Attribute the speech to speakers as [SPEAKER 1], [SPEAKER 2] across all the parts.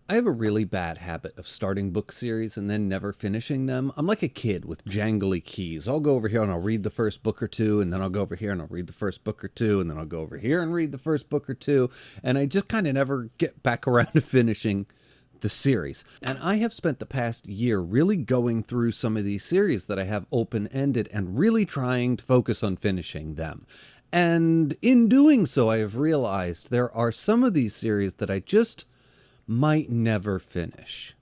[SPEAKER 1] I have a really bad habit of starting book series and then never finishing them. I'm like a kid with jangly keys. I'll go over here and I'll read the first book or two, and then I'll go over here and I'll read the first book or two, and then I'll go over here and read the first book or two, and I just kind of never get back around to finishing the series. And I have spent the past year really going through some of these series that I have open-ended and really trying to focus on finishing them. And in doing so, I have realized there are some of these series that I just might never finish.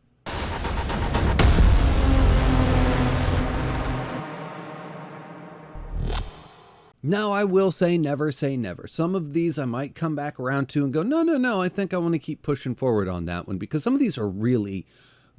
[SPEAKER 1] Now, I will say never say never. Some of these I might come back around to and go, no, I think I want to keep pushing forward on that one, because some of these are really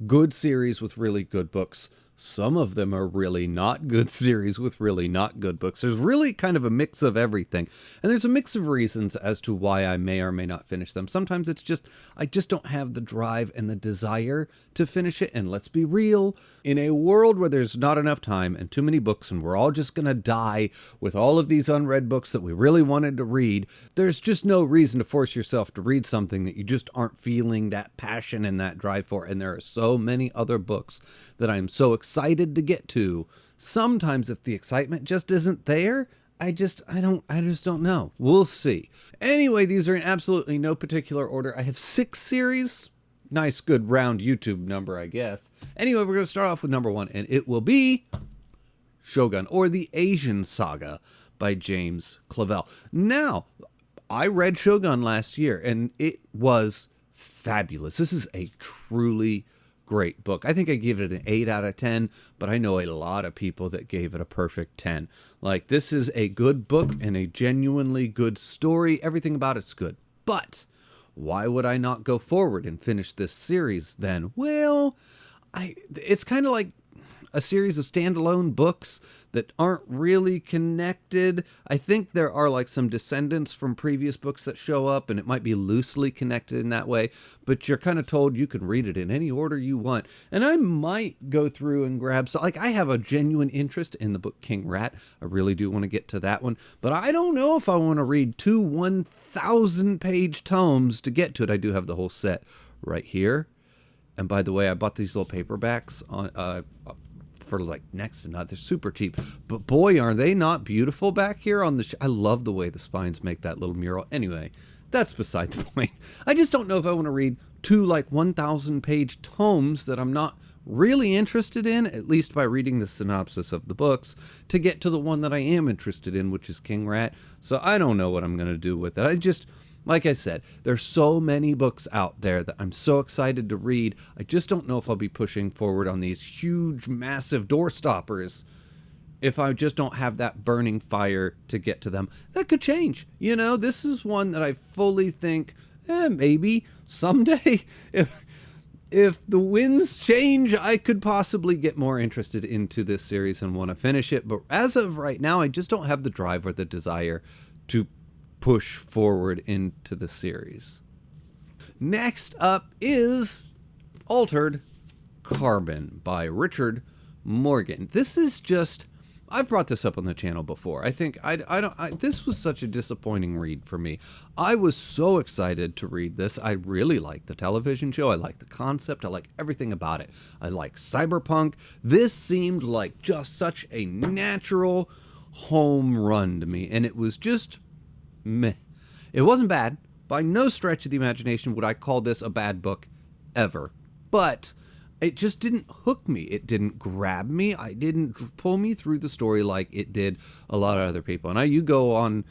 [SPEAKER 1] good series with really good books. Some of them are really not good series with really not good books. There's really kind of a mix of everything. And there's a mix of reasons as to why I may or may not finish them. Sometimes it's just, I just don't have the drive and the desire to finish it. And let's be real, in a world where there's not enough time and too many books and we're all just going to die with all of these unread books that we really wanted to read, there's just no reason to force yourself to read something that you just aren't feeling that passion and that drive for. And there are so many other books that I'm so excited to get to. Sometimes if the excitement just isn't there, I just don't know. We'll see. Anyway, these are in absolutely no particular order. I have 6 series. Nice, good, round YouTube number, I guess. Anyway, we're going to start off with number 1, and it will be Shogun, or The Asian Saga by James Clavell. Now, I read Shogun last year, and it was fabulous. This is a truly great book. I think I gave it an 8 out of 10, but I know a lot of people that gave it a perfect 10. Like, this is a good book and a genuinely good story. Everything about it's good. But why would I not go forward and finish this series then? Well, it's kind of like a series of standalone books that aren't really connected. I think there are like some descendants from previous books that show up, and it might be loosely connected in that way, but you're kind of told you can read it in any order you want. And I might go through and grab, so like I have a genuine interest in the book King Rat. I really do want to get to that one, but I don't know if I want to read 2 1,000-page tomes to get to it. I do have the whole set right here. And by the way, I bought these little paperbacks on for like next to not. They're super cheap, but boy, are they not beautiful back here on the I love the way the spines make that little mural. Anyway, that's beside the point. I just don't know if I want to read 2 like 1,000-page tomes that I'm not really interested in, at least by reading the synopsis of the books, to get to the one that I am interested in, which is King Rat. So I don't know what I'm going to do with it. Like I said, there's so many books out there that I'm so excited to read. I just don't know if I'll be pushing forward on these huge, massive door stoppers if I just don't have that burning fire to get to them. That could change. You know, this is one that I fully think, maybe someday, if the winds change, I could possibly get more interested into this series and want to finish it. But as of right now, I just don't have the drive or the desire to push forward into the series. Next up is Altered Carbon by Richard Morgan. This is just, I've brought this up on the channel before. I think this was such a disappointing read for me. I was so excited to read this. I really like the television show. I like the concept. I like everything about it. I like cyberpunk. This seemed like just such a natural home run to me, and it was just meh. It wasn't bad. By no stretch of the imagination would I call this a bad book ever. But it just didn't hook me. It didn't grab me. It didn't pull me through the story like it did a lot of other people. And you go on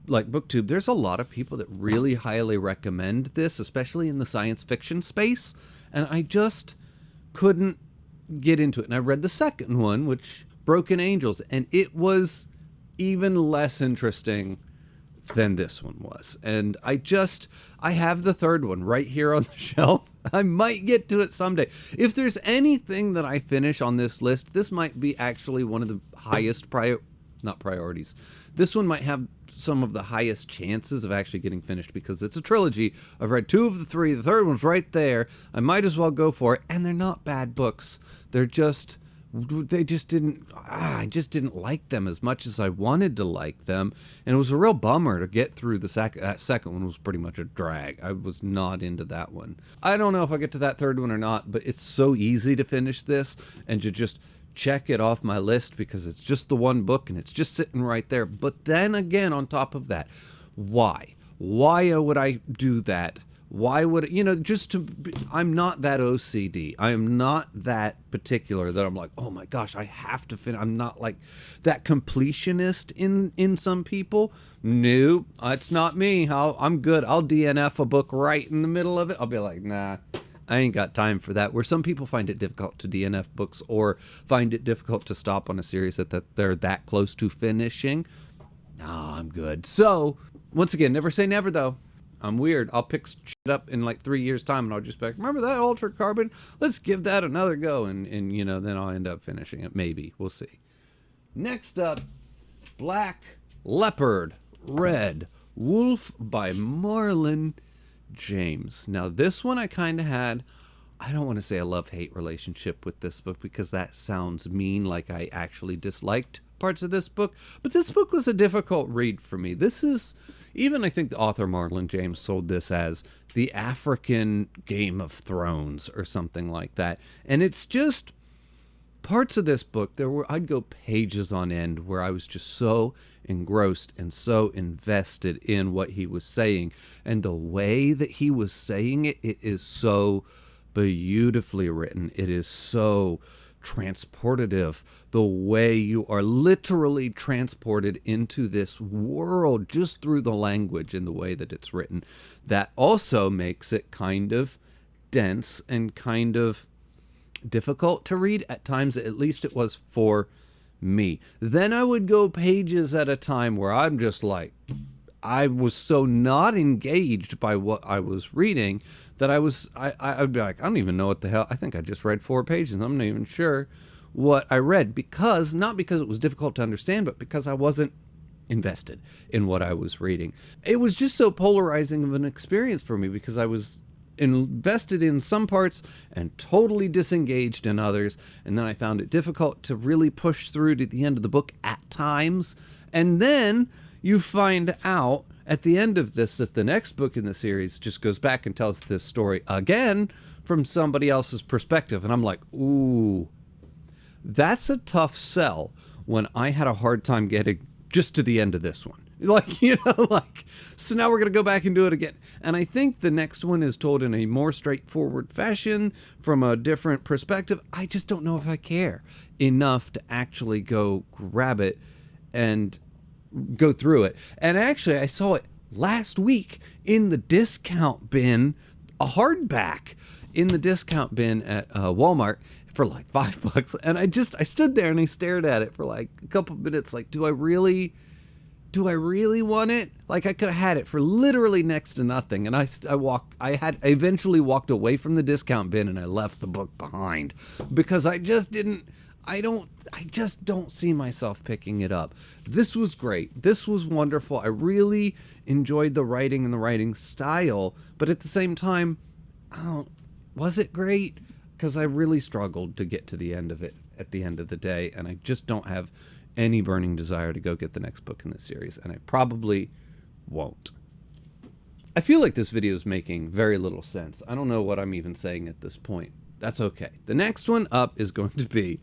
[SPEAKER 1] like BookTube, there's a lot of people that really highly recommend this, especially in the science fiction space. And I just couldn't get into it. And I read the second one, which Broken Angels, and it was even less interesting than this one was. And I have the third one right here on the shelf. I might get to it someday. If there's anything that I finish on this list, this might be actually one of the highest priorities. This one might have some of the highest chances of actually getting finished because it's a trilogy. I've read 2 of the 3. The third one's right there. I might as well go for it. And they're not bad books. They're just they just didn't, I just didn't like them as much as I wanted to like them. And it was a real bummer to get through the second. That second one was pretty much a drag. I was not into that one. I don't know if I get to that third one or not, but it's so easy to finish this and to just check it off my list because it's just the one book and it's just sitting right there. But then again, on top of that, why? Why would I do that? Why would it, just to be, I'm not that OCD. I am not that particular that I'm like, oh my gosh, I have to finish. I'm not like that completionist in some people. Nope, it's not me. I'm good. I'll DNF a book right in the middle of it. I'll be like, nah, I ain't got time for that. Where some people find it difficult to DNF books or find it difficult to stop on a series that they're that close to finishing. Nah, I'm good. So, once again, never say never though. I'm weird. I'll pick shit up in like 3 years' time and I'll just be like, remember that Altered Carbon? Let's give that another go. And then I'll end up finishing it. Maybe. We'll see. Next up, Black Leopard, Red Wolf by Marlon James. Now, this one I kind of had, I don't want to say a love-hate relationship with this book because that sounds mean, like I actually disliked parts of this book, but this book was a difficult read for me. This is, even I think the author Marlon James sold this as the African Game of Thrones or something like that. And it's just parts of this book, I'd go pages on end where I was just so engrossed and so invested in what he was saying. And the way that he was saying it, it is so beautifully written. It is so transportative, the way you are literally transported into this world just through the language and the way that it's written. That also makes it kind of dense and kind of difficult to read at times. At least it was for me. Then I would go pages at a time where I'm just like, I was so not engaged by what I was reading that I'd be like, I don't even know what the hell. I think I just read 4 pages. I'm not even sure what I read not because it was difficult to understand, but because I wasn't invested in what I was reading. It was just so polarizing of an experience for me because I was invested in some parts and totally disengaged in others. And then I found it difficult to really push through to the end of the book at times. And then you find out at the end of this that the next book in the series just goes back and tells this story again from somebody else's perspective. And I'm like, ooh, that's a tough sell when I had a hard time getting just to the end of this one. So now we're going to go back and do it again. And I think the next one is told in a more straightforward fashion from a different perspective. I just don't know if I care enough to actually go grab it and go through it. And actually, I saw it last week in the discount bin, a hardback in the discount bin at Walmart for like $5. And I stood there and I stared at it for like a couple minutes. Like, do I really want it? Like, I could have had it for literally next to nothing. And I eventually walked away from the discount bin and I left the book behind because I just don't see myself picking it up. This was great. This was wonderful. I really enjoyed the writing and the writing style, but at the same time, was it great? Because I really struggled to get to the end of it at the end of the day, and I just don't have any burning desire to go get the next book in this series, and I probably won't. I feel like this video is making very little sense. I don't know what I'm even saying at this point. That's okay. The next one up is going to be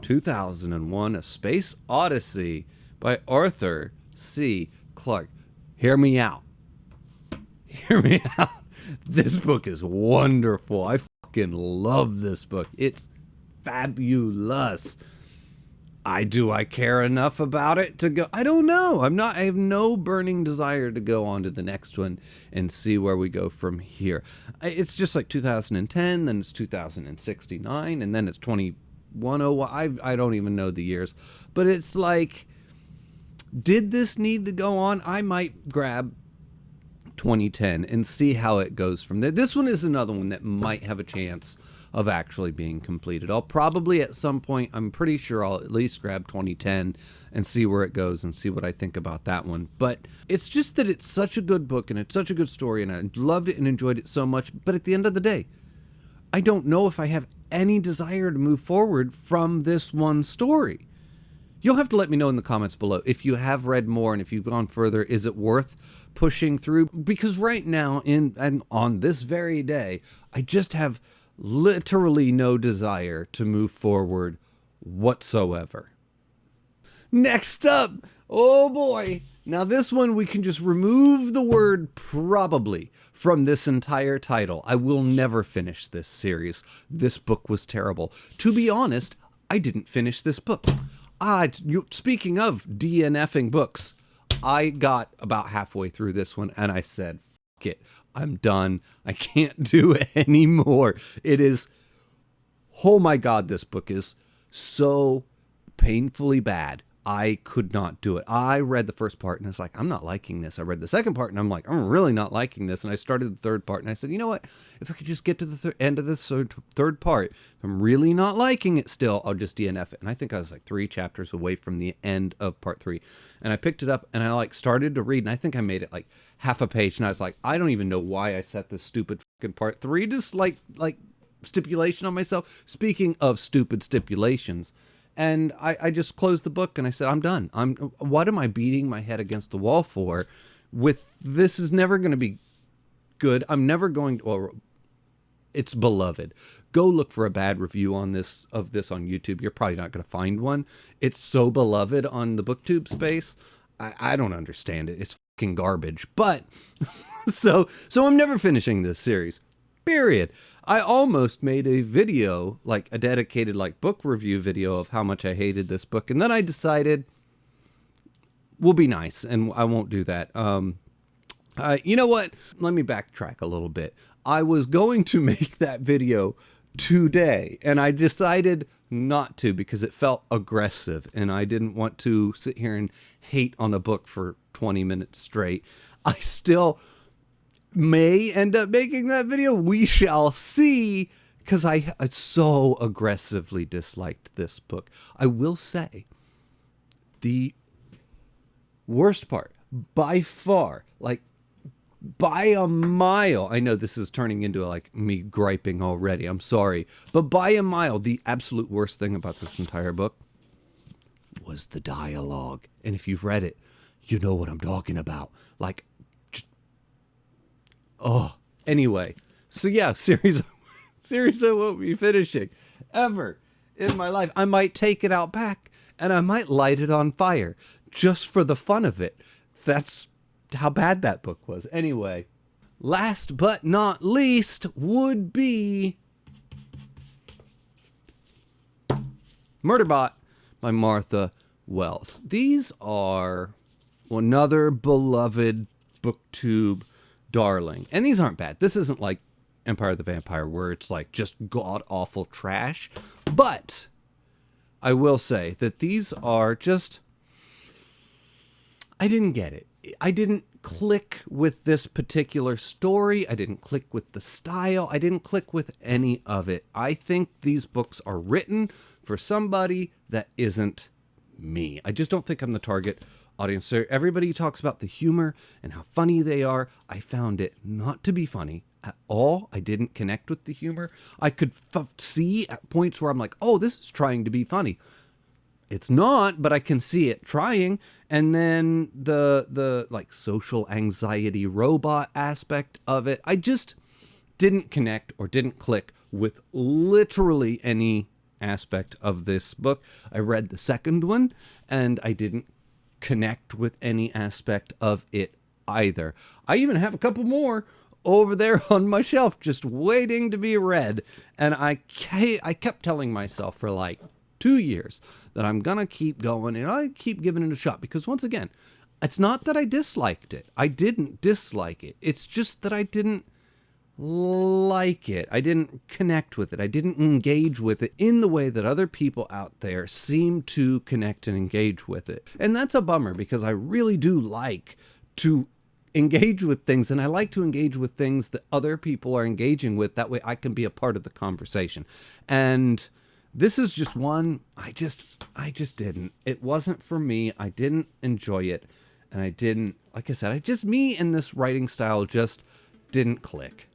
[SPEAKER 1] 2001: A Space Odyssey by Arthur C. Clarke. Hear me out. Hear me out. This book is wonderful. I fucking love this book. It's fabulous. Do I care enough about it to go? I don't know. I have no burning desire to go on to the next one and see where we go from here. It's just like 2010, then it's 2069, and then it's 2101. I don't even know the years. But it's like, did this need to go on? I might grab 2010 and see how it goes from there. This one is another one that might have a chance of actually being completed. I'll probably at some point, I'm pretty sure I'll at least grab 2010 and see where it goes and see what I think about that one. But it's just that it's such a good book and it's such a good story and I loved it and enjoyed it so much. But at the end of the day, I don't know if I have any desire to move forward from this one story. You'll have to let me know in the comments below if you have read more and if you've gone further. Is it worth pushing through? Because right now, and on this very day, I just have literally no desire to move forward whatsoever. Next up, oh boy. Now this one, we can just remove the word probably from this entire title. I will never finish this series. This book was terrible. To be honest, I didn't finish this book. Speaking of DNFing books, I got about halfway through this one and I said, fuck it, I'm done. I can't do it anymore. It is, oh my God, this book is so painfully bad. I could not do it. I read the first part and I was like, I'm not liking this. I read the second part and I'm like, I'm really not liking this. And I started the third part and I said, you know what? If I could just get to the end of the third part, if I'm really not liking it still, I'll just DNF it. And I think I was like 3 chapters away from the end of part 3. And I picked it up and I like started to read and I think I made it like half a page. And I was like, I don't even know why I set this stupid fucking part 3 just like stipulation on myself. Speaking of stupid stipulations. And I just closed the book and I said, I'm done. What am I beating my head against the wall for? This is never going to be good. I'm never going to, well, it's beloved. Go look for a bad review on this on YouTube. You're probably not going to find one. It's so beloved on the BookTube space. I don't understand it. It's fucking garbage. But so I'm never finishing this series. Period. I almost made a video, like a dedicated like book review video of how much I hated this book. And then I decided we'll be nice and I won't do that. You know what? Let me backtrack a little bit. I was going to make that video today and I decided not to because it felt aggressive and I didn't want to sit here and hate on a book for 20 minutes straight. I still may end up making that video. We shall see, because I so aggressively disliked this book. I will say the worst part by far, like by a mile, I know this is turning into like me griping already, I'm sorry, but by a mile, the absolute worst thing about this entire book was the dialogue. And if you've read it, you know what I'm talking about. Like, oh, anyway, so yeah, series I won't be finishing ever in my life. I might take it out back and I might light it on fire just for the fun of it. That's how bad that book was. Anyway, last but not least would be Murderbot by Martha Wells. These are another beloved BookTube darling. And these aren't bad. This isn't like Empire of the Vampire where it's like just god-awful trash. But I will say that these are just, I didn't get it. I didn't click with this particular story. I didn't click with the style. I didn't click with any of it. I think these books are written for somebody that isn't me. I just don't think I'm the target audience. So everybody talks about the humor and how funny they are. I found it not to be funny at all. I didn't connect with the humor. I could see at points where I'm like, oh, this is trying to be funny. It's not, but I can see it trying. And then the like social anxiety robot aspect of it, I just didn't connect or didn't click with literally any aspect of this book. I read the second one and I didn't connect with any aspect of it either. I even have a couple more over there on my shelf just waiting to be read. And I kept telling myself for like 2 years that I'm gonna keep going and I keep giving it a shot, because once again, it's not that I disliked it. I didn't dislike it. It's just that I didn't like it. I didn't connect with it. I didn't engage with it in the way that other people out there seem to connect and engage with it. And that's a bummer, because I really do like to engage with things, and I like to engage with things that other people are engaging with. That way I can be a part of the conversation. And this is just one I just didn't. It wasn't for me. I didn't enjoy it. And I didn't, like I said, me and this writing style just didn't click.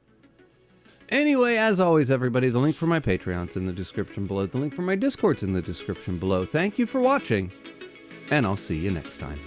[SPEAKER 1] Anyway, as always, everybody, the link for my Patreon's in the description below. The link for my Discord's in the description below. Thank you for watching, and I'll see you next time.